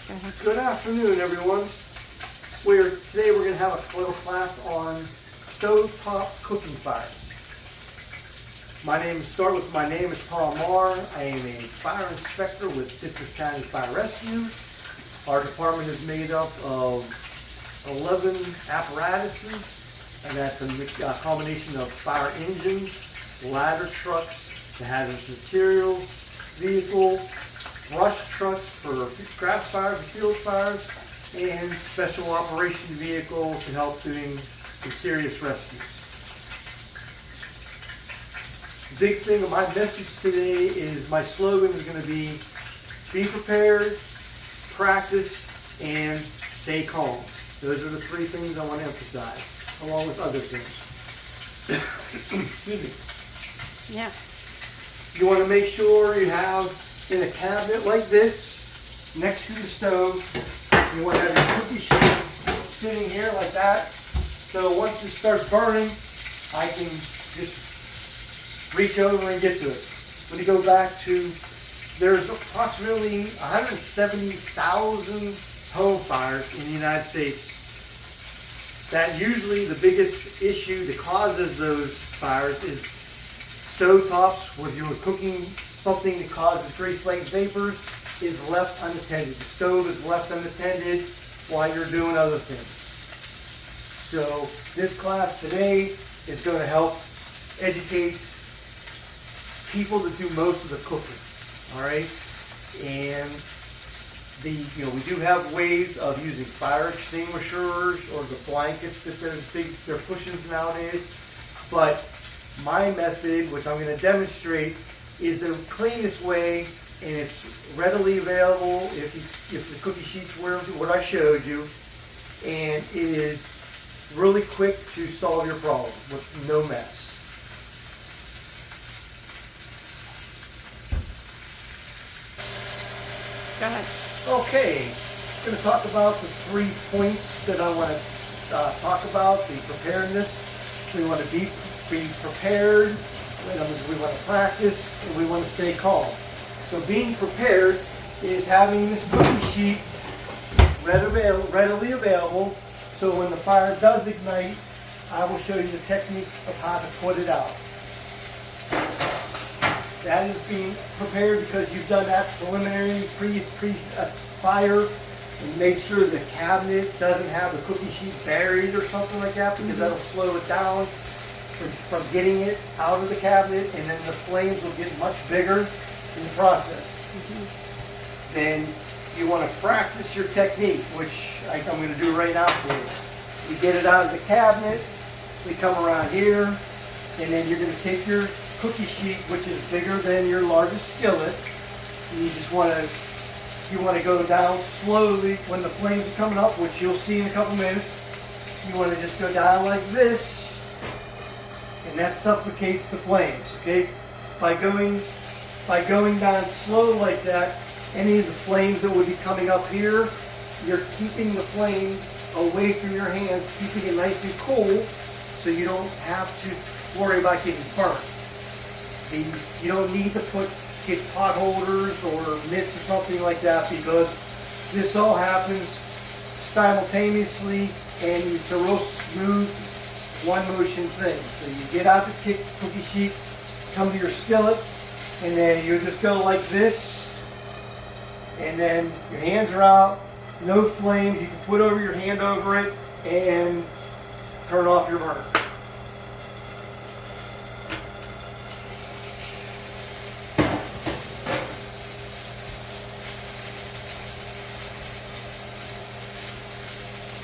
Good afternoon, everyone. Today we're going to have a little class on stovetop cooking fires. My name is Tom Mahr. I am a fire inspector with Citrus County Fire Rescue. Our department is made up of 11 apparatuses, and that's a combination of fire engines, ladder trucks, the hazardous materials vehicle, brush trucks for craft fires and field fires, and special operation vehicle to help doing some serious rescues. The big thing of my message today is my slogan is going to be prepared, practice, and stay calm. Those are the three things I want to emphasize, along with other things. Excuse me. Yeah. You want to make sure you have in a cabinet like this, next to the stove, you want to have your cookie sheet sitting here like that. So once it starts burning, I can just reach over and get to it. When you go back to, there's approximately 170,000 home fires in the United States. That usually the biggest issue that causes those fires is stovetops, where you're cooking something that causes grease light vapors, is left unattended. The stove is left unattended while you're doing other things. So this class today is going to help educate people that do most of the cooking. All right, and we do have ways of using fire extinguishers or the blankets that they're pushing nowadays, but my method, which I'm going to demonstrate, is the cleanest way, and it's readily available if the cookie sheets were what I showed you, and it is really quick to solve your problem with no mess. Go ahead. Okay, I'm going to talk about the 3 points that I want to talk about. The preparedness. We want to be prepared. We want to practice, and we want to stay calm. So being prepared is having this cookie sheet readily available, so when the fire does ignite, I will show you the technique of how to put it out. That is being prepared because you've done that preliminary pre-fire and made sure the cabinet doesn't have the cookie sheet buried or something like that, because that'll slow it down from getting it out of the cabinet, and then the flames will get much bigger in the process. Then you want to practice your technique, which I'm going to do right now for you. We get it out of the cabinet, we come around here, and then you're going to take your cookie sheet, which is bigger than your largest skillet, and you want to go down slowly when the flames are coming up, which you'll see in a couple minutes. You want to just go down like this, and that suffocates the flames. Okay, by going down slow like that, any of the flames that would be coming up here, you're keeping the flame away from your hands, keeping it nice and cool, so you don't have to worry about getting burnt. You don't need to get pot holders or mitts or something like that, because this all happens simultaneously, and it's a real smooth one motion thing. So you get out the cookie sheet, come to your skillet, and then you just go like this, and then your hands are out, no flames. You can put your hand over it and turn off your burner.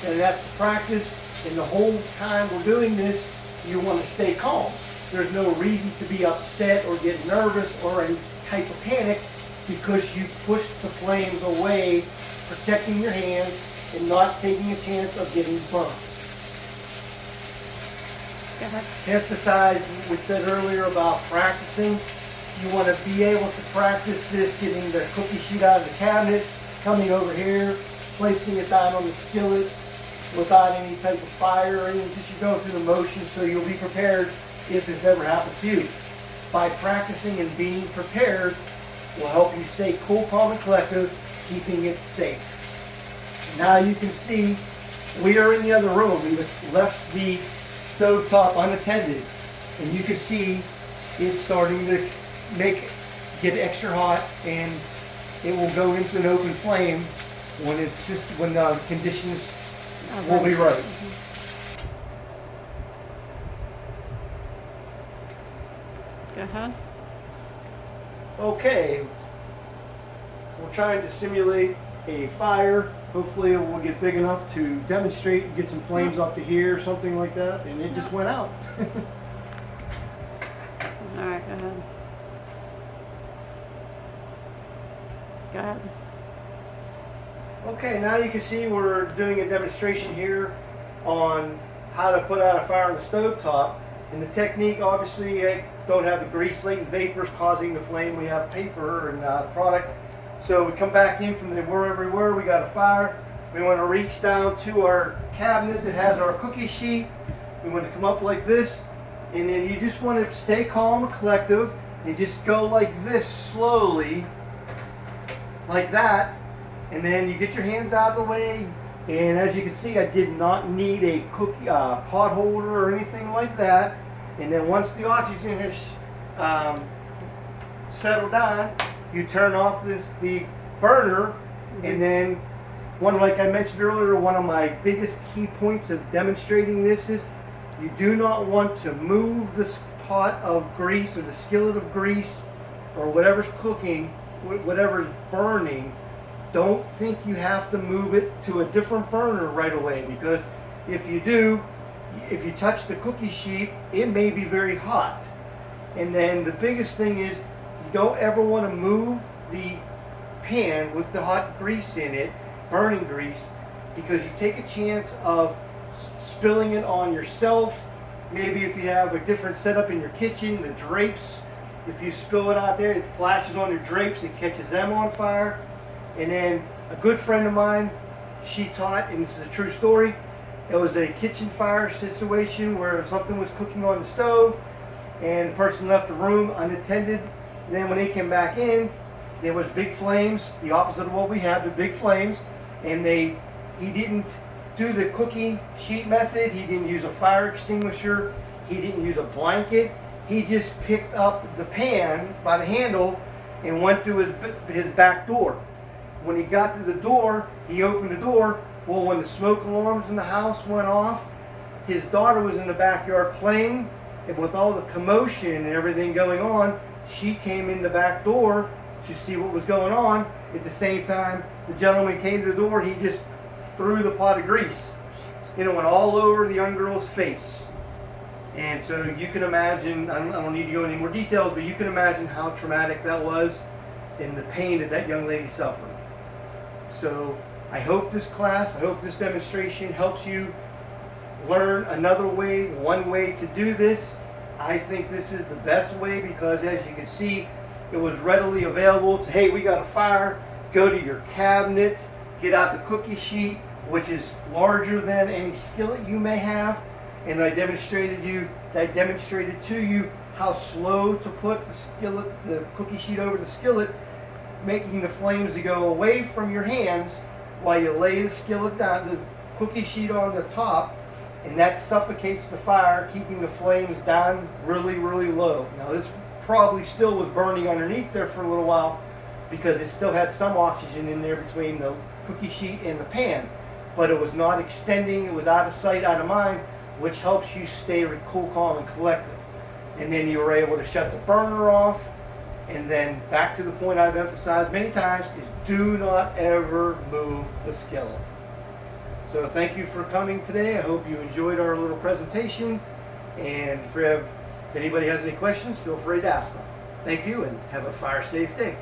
And that's the practice, and the whole time we're doing this, you want to stay calm. There's no reason to be upset or get nervous or any type of panic, because you push the flames away, protecting your hands and not taking a chance of getting burnt. Go ahead. Emphasize what we said earlier about practicing. You want to be able to practice this, getting the cookie sheet out of the cabinet, coming over here, placing it down on the skillet without any type of fire or anything. Just you go through the motions, so you'll be prepared if this ever happens to you. By practicing and being prepared will help you stay cool, calm, and collective, keeping it safe. now you can see we are in the other room. We left the stove top unattended, and you can see it's starting to get extra hot, and it will go into an open flame when the conditions will be right. Go ahead. Okay, we're trying to simulate a fire. Hopefully it will get big enough to demonstrate and get some flames up to here or something like that, and it just went out. Alright, go ahead. Go ahead. Okay, now you can see we're doing a demonstration here on how to put out a fire on the stove top. And the technique, obviously, I don't have the grease, latent vapors causing the flame. We have paper and product. So we come back in from the wherever we were, we got a fire. We want to reach down to our cabinet that has our cookie sheet. We want to come up like this. And then you just want to stay calm and collective and just go like this slowly, like that. And then you get your hands out of the way. And as you can see, I did not need a cookie pot holder or anything like that. And then once the oxygen has settled down, you turn off the burner. And then like I mentioned earlier, one of my biggest key points of demonstrating this is you do not want to move this pot of grease or the skillet of grease or whatever's cooking, whatever's burning. Don't think you have to move it to a different burner right away, because if you do, if you touch the cookie sheet, it may be very hot. And then the biggest thing is you don't ever want to move the pan with the hot grease in it, burning grease, because you take a chance of spilling it on yourself. Maybe if you have a different setup in your kitchen, the drapes, if you spill it out there, it flashes on your drapes, it catches them on fire. And then a good friend of mine, she taught, and this is a true story, it was a kitchen fire situation where something was cooking on the stove and the person left the room unattended. And then when they came back in, there was big flames, the opposite of what we have, the big flames. And he didn't do the cooking sheet method, he didn't use a fire extinguisher, he didn't use a blanket, he just picked up the pan by the handle and went through his back door. When he got to the door, he opened the door. Well, when the smoke alarms in the house went off, his daughter was in the backyard playing, and with all the commotion and everything going on, she came in the back door to see what was going on. At the same time, the gentleman came to the door, he just threw the pot of grease. It went all over the young girl's face. And so you can imagine, I don't need to go into more details, but you can imagine how traumatic that was and the pain that young lady suffered. So I hope this class, I hope this demonstration helps you learn another way, one way to do this. I think this is the best way because, as you can see, it was readily available to, hey, we got a fire, go to your cabinet, get out the cookie sheet, which is larger than any skillet you may have, and I demonstrated to you how slow to put the cookie sheet over the skillet, making the flames to go away from your hands while you lay the skillet down, the cookie sheet on the top, and that suffocates the fire, keeping the flames down really, really low. Now this probably still was burning underneath there for a little while because it still had some oxygen in there between the cookie sheet and the pan, but it was not extending, it was out of sight, out of mind, which helps you stay cool, calm, and collected. And then you were able to shut the burner off. And then back to the point I've emphasized many times is do not ever move the skillet. So thank you for coming today. I hope you enjoyed our little presentation. And if anybody has any questions, feel free to ask them. Thank you and have a fire safe day.